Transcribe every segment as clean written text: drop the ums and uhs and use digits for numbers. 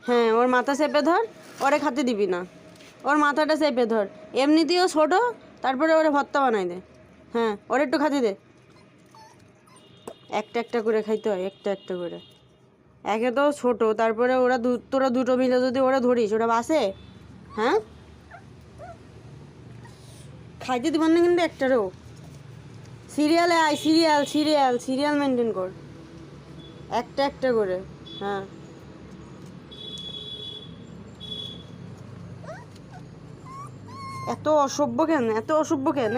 হ্যাঁ, ওর মাথা চেপে ধর, ওরে খাতে দিবি না, ওর মাথাটা চেপে ধর। এমনিতেও ছোটো, তারপরে ওরে ভর্তা বানাই দে। হ্যাঁ, ওরে একটু খাতে দে। একটা একটা করে খাইতে হয়, একটা একটা করে। একে তো ছোটো, তারপরে তোরা দুটো মিলে যদি ওরা ধরিস, ওরা বাসে? হ্যাঁ, খাইতে দিবেন না কিন্তু একটারও। সিরিয়ালে আয়, সিরিয়াল মেনটেন কর, একটা একটা করে। হ্যাঁ, এত অসভ্য কেন, এত অসভ্য কেন?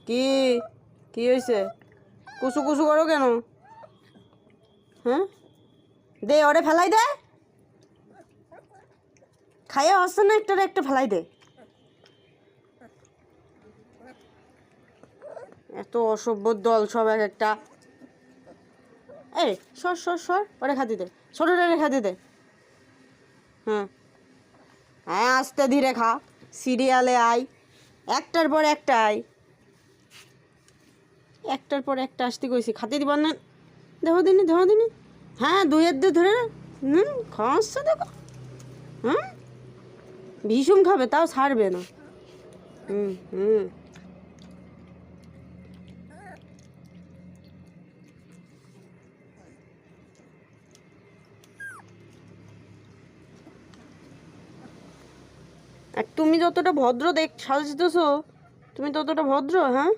কি কি হয়েছে? কুসু কুসু করো কেন? হ্যাঁ, দে ওরে ফেলাই দে, খাইয়ে হচ্ছে না, একটা ফেলাই দে। এত অসভ্যর দল সব এক একটা। এই সর সর সর, ওরে খাতি দে, ছোটোটা খাতি দে। হ্যাঁ হ্যাঁ, আস্তে ধীরে খা, সিরিয়ালে আয়, একটার পর একটা আয়, একটার পর একটা আসতে কইছি, খাতে দিবার না। দেখো দিনি। হ্যাঁ, দুইয়ের দিয়ে ধরে খাওয়াচ্ছে দেখো। হুম, ভীষণ খাবে, তাও ছাড়বে না। হুম হুম আর তুমি যতটা ভদ্র সাজতেছো, তুমি ততটা ভদ্র? হ্যাঁ,